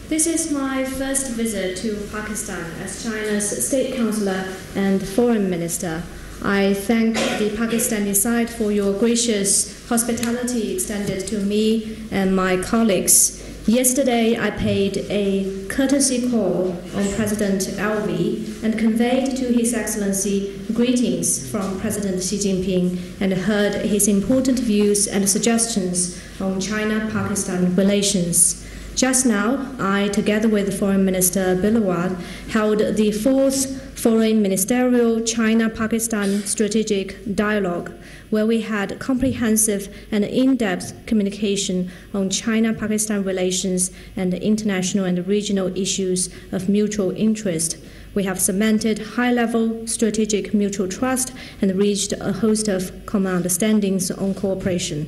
This is my first visit to Pakistan as China's State Councillor and Foreign Minister. I thank the Pakistani side for your gracious hospitality extended to me and my colleagues. Yesterday, I paid a courtesy call on President Alvi and conveyed to His Excellency greetings from President Xi Jinping and heard his important views and suggestions on China-Pakistan relations. Just now, I, together with Foreign Minister Bilawal, held the 4th Foreign Ministerial China-Pakistan Strategic Dialogue, where we had comprehensive and in-depth communication on China-Pakistan relations and international and regional issues of mutual interest. We have cemented high-level strategic mutual trust and reached a host of common understandings on cooperation.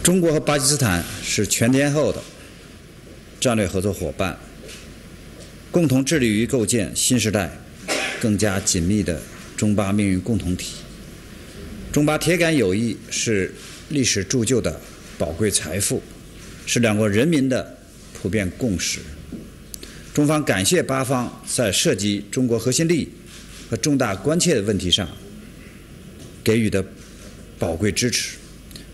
中国和巴基斯坦是全天候的战略合作伙伴，共同致力于构建新时代更加紧密的中巴命运共同体。中巴铁杆友谊是历史铸就的宝贵财富，是两国人民的普遍共识。中方感谢巴方在涉及中国核心利益和重大关切的问题上给予的宝贵支持，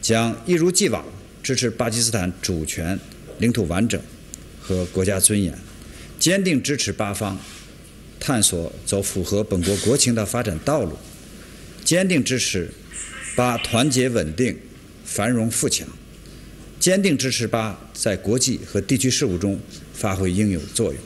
将一如既往支持巴基斯坦主权、领土完整和国家尊严，坚定支持巴方探索走符合本国国情的发展道路，坚定支持巴团结稳定、繁荣富强，坚定支持巴在国际和地区事务中发挥应有作用。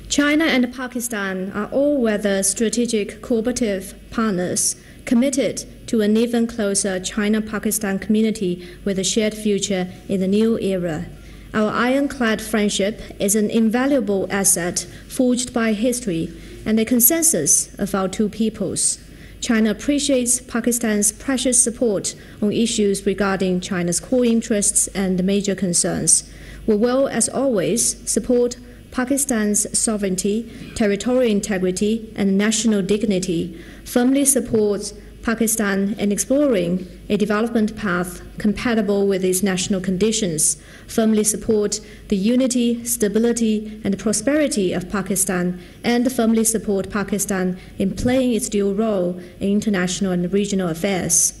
China and Pakistan are all-weather strategic cooperative partners committed to an even closer China-Pakistan community with a shared future in the new era. Our ironclad friendship is an invaluable asset forged by history and a consensus of our two peoples. China appreciates Pakistan's precious support on issues regarding China's core interests and major concerns. We will, as always, support Pakistan's sovereignty, territorial integrity, and national dignity, firmly supports Pakistan in exploring a development path compatible with its national conditions, firmly support the unity, stability, and prosperity of Pakistan, and firmly support Pakistan in playing its dual role in international and regional affairs.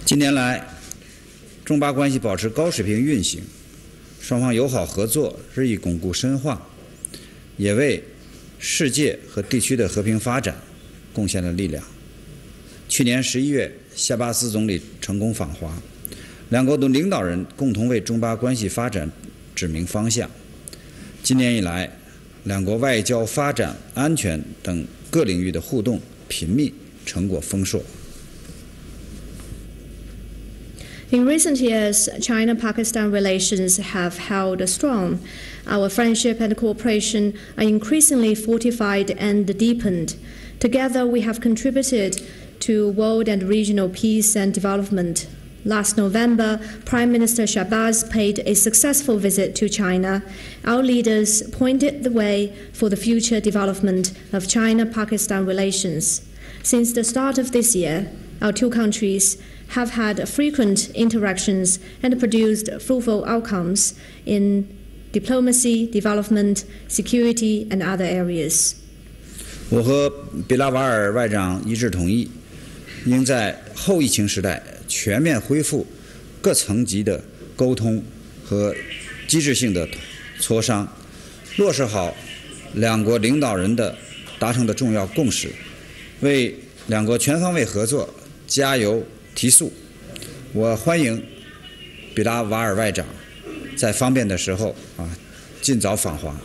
近年来，中巴关系保持高水平运行，双方友好合作日益巩固深化，也为世界和地区的和平发展贡献了力量。去年11月，夏巴斯总理成功访华，两国的领导人共同为中巴关系发展指明方向。今年以来，两国外交、发展、安全等各领域的互动频密，成果丰硕。In recent years, China-Pakistan relations have held strong. Our friendship and cooperation are increasingly fortified and deepened. Together, we have contributed to world and regional peace and development. Last November, Prime Minister Shahbaz paid a successful visit to China. Our leaders pointed the way for the future development of China-Pakistan relations. Since the start of this year, our two countries have had frequent interactions and produced fruitful outcomes in diplomacy, development, security, and other areas. 我和比拉瓦尔外长一致同意，应在后疫情时代全面恢复各层级的沟通和机制性的磋商，落实好两国领导人的达成的重要共识，为两国全方位合作加油提速。我欢迎比拉瓦尔外长在方便的时候尽早访华。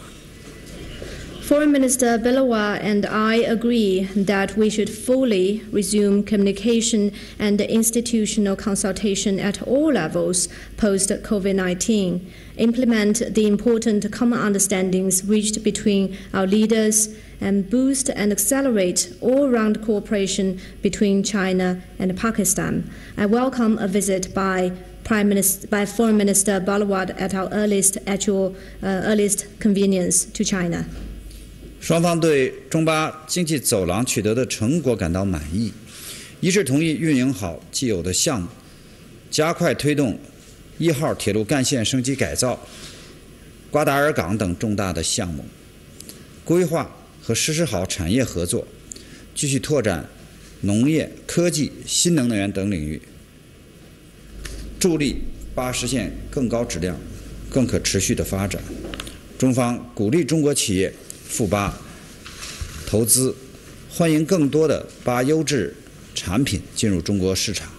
Foreign Minister Bilawal and I agree that we should fully resume communication and institutional consultation at all levels post-COVID-19, implement the important common understandings reached between our leaders, and boost and accelerate all-round cooperation between China and Pakistan. I welcome a visit by Foreign Minister Bilawal at our earliest convenience to China. 双方对中巴经济走廊取得的成果感到满意，一致同意运营好既有的项目，加快推动1号铁路干线升级改造，瓜达尔港等重大的项目，规划和实施好产业合作，继续拓展农业、科技、新能源等领域，助力巴实现更高质量、更可持续的发展。中方鼓励中国企业赴巴投资，欢迎更多的巴优质产品进入中国市场。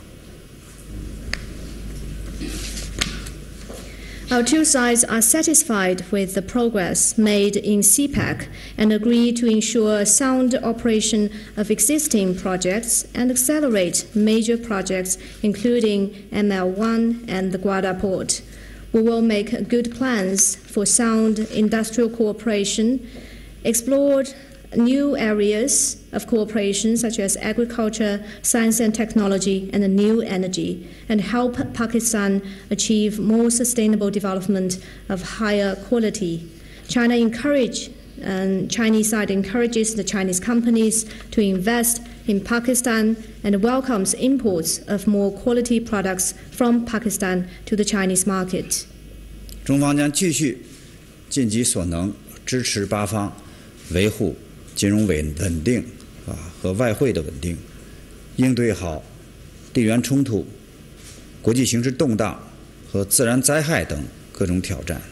Our two sides are satisfied with the progress made in CPEC and agree to ensure sound operation of existing projects and accelerate major projects, including ML1 and the Guada Port. We will make good plans for sound industrial cooperation, explore new areas of cooperation such as agriculture, science and technology, and new energy, and help Pakistan achieve more sustainable development of higher quality. Chinese side encourages the Chinese companies to invest in Pakistan and welcomes imports of more quality products from Pakistan to the Chinese market. 中方将继续尽己所能支持巴方维护金融稳定和外汇的稳定，应对好地缘冲突、国际形势动荡和自然灾害等各种挑战。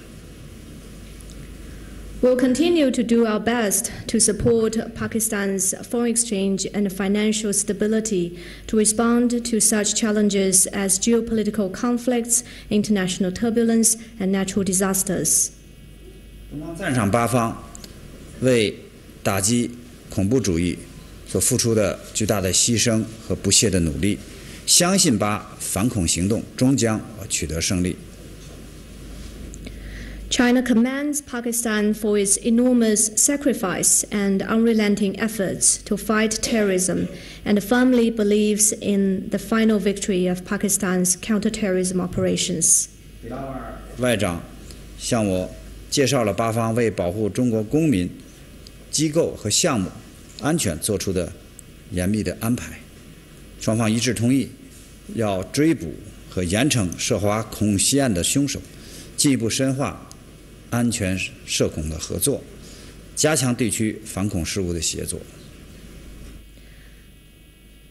We'll continue to do our best to support Pakistan's foreign exchange and financial stability to respond to such challenges as geopolitical conflicts, international turbulence, and natural disasters. 中方赞赏巴方为打击恐怖主义所付出的巨大的牺牲和不懈的努力，相信巴反恐行动终将取得胜利。China commends Pakistan for its enormous sacrifice and unrelenting efforts to fight terrorism and firmly believes in the final victory of Pakistan's counterterrorism operations. 比拉瓦尔外长向我介绍了巴方为保护中国公民、机构和项目安全做出的严密的安排，双方一致同意要追捕和严惩涉华恐袭案的凶手，进一步深化安全涉恐的合作，加强地区反恐事务的协作。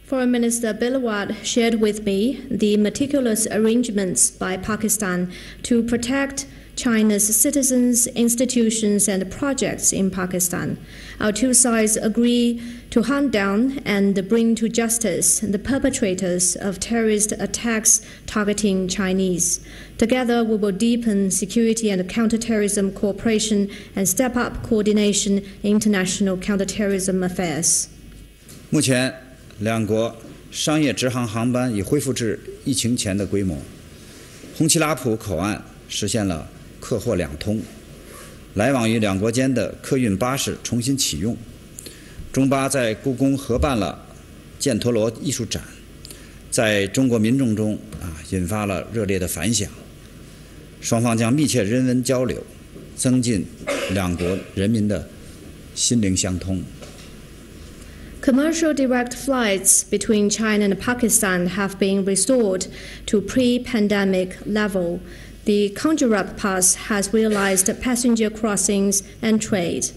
Foreign Minister Bilawal shared with me the meticulous arrangements by Pakistan to protect China's citizens, institutions, and projects in Pakistan. Our two sides agree to hunt down and bring to justice the perpetrators of terrorist attacks targeting Chinese. Together, we will deepen security and counterterrorism cooperation and step up coordination in international counterterrorism affairs. 目前，两国商业直航航班已恢复至疫情前的规模，红旗拉普口岸实现了客货两通，来往于两国间的客运巴士重新启用。中巴在故宫合办了犍陀罗艺术展，在中国民众中引发了热烈的反响。双方将密切人文交流，增进两国人民的心灵相通。Commercial direct flights between China and Pakistan have been restored to pre-pandemic level. The Kanjurap Pass has realized passenger crossings and trade.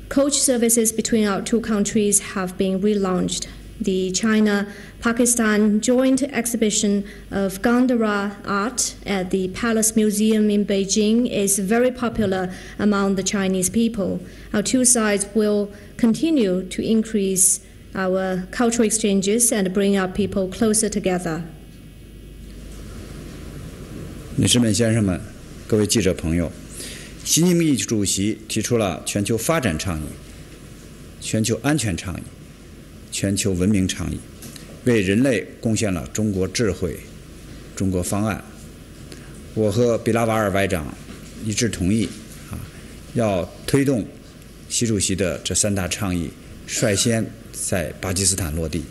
Coach services between our two countries have been relaunched. The China-Pakistan joint exhibition of Gandhara art at the Palace Museum in Beijing is very popular among the Chinese people. Our two sides will continue to increase our cultural exchanges and bring our people closer together. 女士们、先生们，各位记者朋友，习近平主席提出了全球发展倡议、全球安全倡议、全球文明倡议，为人类贡献了中国智慧、中国方案。我和比拉瓦尔外长一致同意，要推动习主席的这三大倡议，率先在巴基斯坦落地。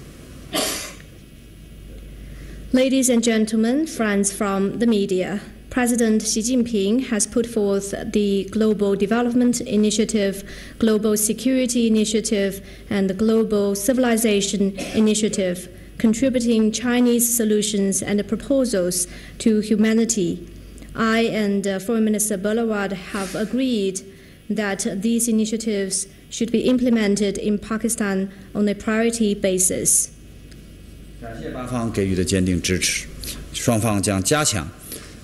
Ladies and gentlemen, friends from the media, President Xi Jinping has put forth the Global Development Initiative, Global Security Initiative, and the Global Civilization Initiative, contributing Chinese solutions and proposals to humanity. I and Foreign Minister Bilawal have agreed that these initiatives should be implemented in Pakistan on a priority basis. 感谢巴方给予的坚定支持，双方将加强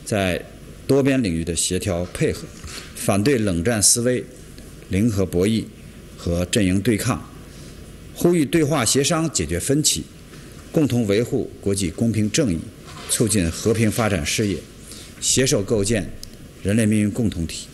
在多边领域的协调配合，反对冷战思维、零和博弈和阵营对抗，呼吁对话协商解决分歧，共同维护国际公平正义，促进和平发展事业，携手构建人类命运共同体。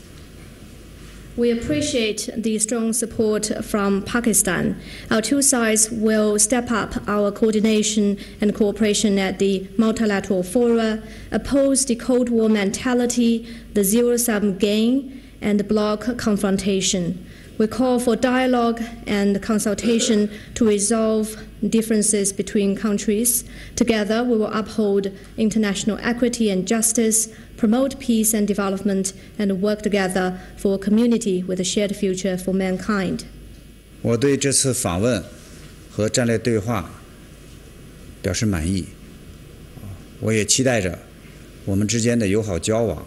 We appreciate the strong support from Pakistan. Our two sides will step up our coordination and cooperation at the multilateral fora, oppose the Cold War mentality, the zero-sum game, and bloc confrontation. We call for dialogue and consultation to resolve differences between countries. Together, we will uphold international equity and justice, promote peace and development, and work together for a community with a shared future for mankind. 我对这次访问和战略对话表示满意，我也期待着我们之间的友好交往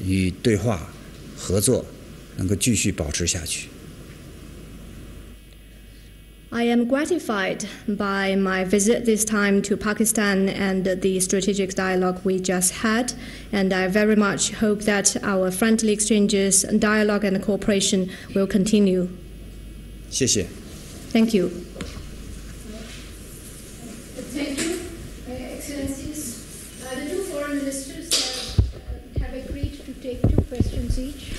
与对话合作能够继续保持下去。I am gratified by my visit this time to Pakistan and the strategic dialogue we just had, and I very much hope that our friendly exchanges, dialogue and cooperation will continue. 谢谢。Thank you. Thank you, Excellencies. The two foreign ministers have agreed to take 2 questions each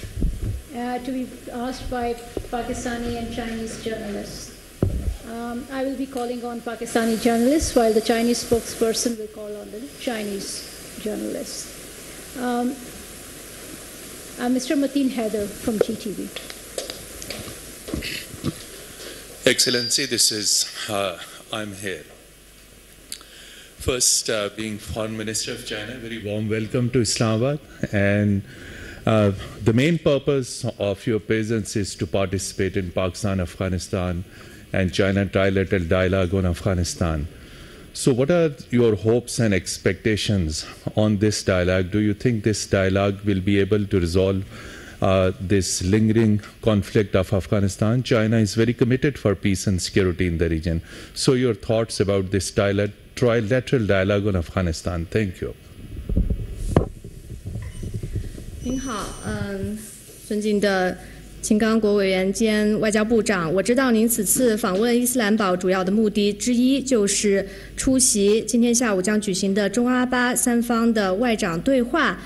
to be asked by Pakistani and Chinese journalists. I will be calling on Pakistani journalists while the Chinese spokesperson will call on the Chinese journalists. Mr. Mateen Haider from GTV. Excellency, this is, I'm here. First, being Foreign Minister of China, very warm welcome to Islamabad. And the main purpose of your presence is to participate in Pakistan, Afghanistan, and China trilateral dialogue on Afghanistan. So what are your hopes and expectations on this dialogue? Do you think this dialogue will be able to resolve this lingering conflict of Afghanistan? China is very committed for peace and security in the region. So your thoughts about this trilateral dialogue on Afghanistan? Thank you. 您好，尊敬的秦刚国委员兼外交部长，我知道您此次访问伊斯兰堡主要的目的之一就是出席今天下午将举行的中阿巴3方的外长对话，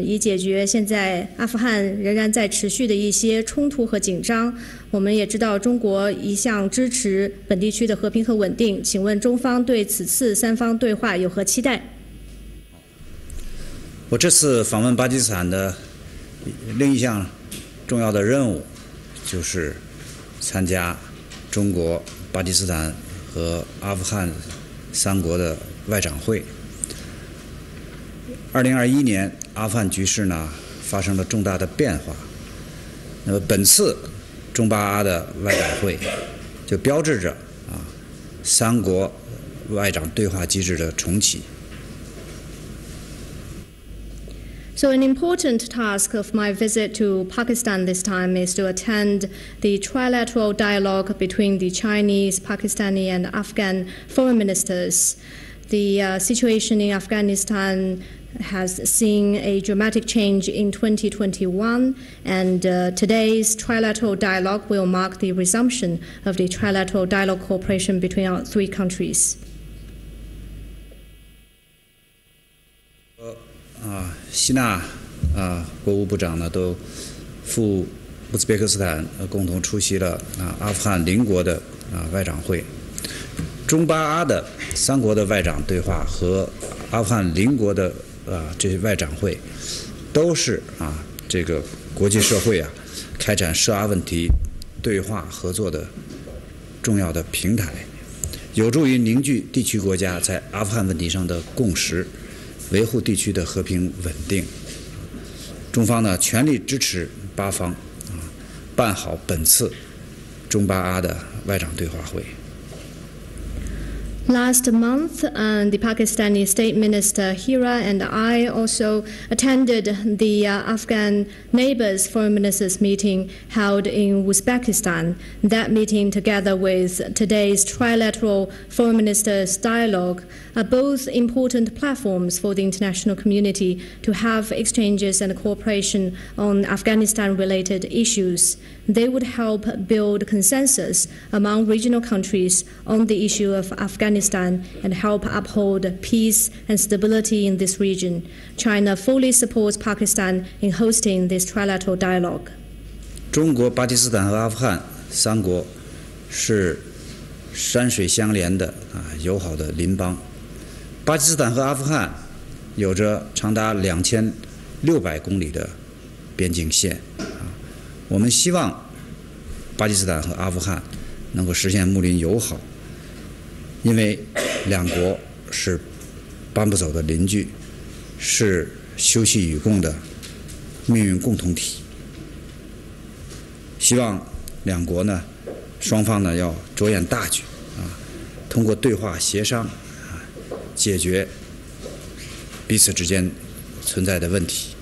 以解决现在阿富汗仍然在持续的一些冲突和紧张。我们也知道中国一向支持本地区的和平和稳定，请问中方对此次3方对话有何期待？我这次访问巴基斯坦的另一项重要的任务就是参加中国、巴基斯坦和阿富汗3国的外长会。2021年，阿富汗局势呢发生了重大的变化。那么本次中巴阿的外长会就标志着3国外长对话机制的重启。So an important task of my visit to Pakistan this time is to attend the trilateral dialogue between the Chinese, Pakistani and Afghan foreign ministers. The situation in Afghanistan has seen a dramatic change in 2021, and today's trilateral dialogue will mark the resumption of the trilateral dialogue cooperation between our 3 countries. 希纳国务部长呢都赴乌兹别克斯坦共同出席了阿富汗邻国的外长会。中巴阿的3国的外长对话和阿富汗邻国的这些外长会，都是这个国际社会开展涉阿问题对话合作的重要的平台，有助于凝聚地区国家在阿富汗问题上的共识，维护地区的和平稳定。中方呢全力支持巴方办好本次中巴阿的外长对话会。Last month, the Pakistani State Minister Hira and I also attended the Afghan Neighbors Foreign Ministers meeting held in Uzbekistan. That meeting, together with today's trilateral Foreign Ministers dialogue, are both important platforms for the international community to have exchanges and cooperation on Afghanistan-related issues. They would help build consensus among regional countries on the issue of Afghanistan and help uphold peace and stability in this region. China fully supports Pakistan in hosting this trilateral dialogue. 中国、巴基斯坦和阿富汗三国是山水相连的友好的邻邦。巴基斯坦和阿富汗有着长达2600公里的边境线。我们希望巴基斯坦和阿富汗能够实现睦邻友好，因为两国是搬不走的邻居，是休戚与共的命运共同体。希望两国呢，双方呢要着眼大局通过对话协商解决彼此之间存在的问题。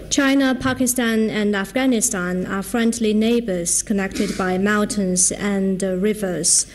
China, Pakistan, and Afghanistan are friendly neighbors connected by mountains and rivers.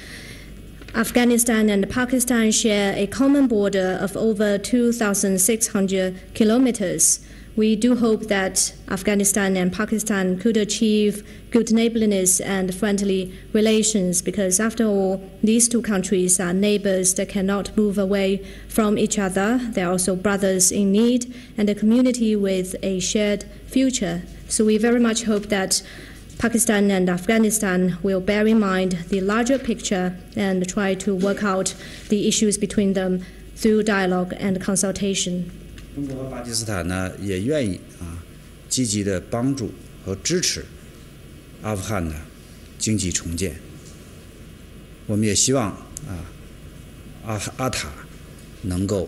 Afghanistan and Pakistan share a common border of over 2,600 kilometers. We do hope that Afghanistan and Pakistan could achieve good neighborliness and friendly relations because, after all, these two countries are neighbors that cannot move away from each other. They are also brothers in need and a community with a shared future. So we very much hope that Pakistan and Afghanistan will bear in mind the larger picture and try to work out the issues between them through dialogue and consultation. 中国和巴基斯坦呢，也愿意积极的帮助和支持阿富汗的经济重建。我们也希望阿塔能够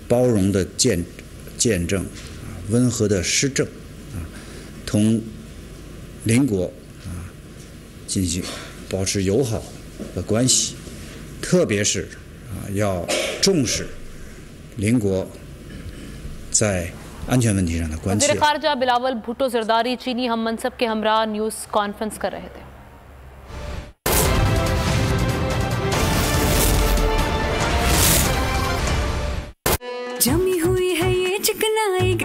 包容的见证温和的施政同邻国进行保持友好的关系，特别是要重视邻国在安全问题上的关切。वज़ीर ख़ारजा Bilawal Bhutto Zardari चीनी हम मनसब के हमरा news conference कर रहे थे। जमी हुई है ये चिकनाई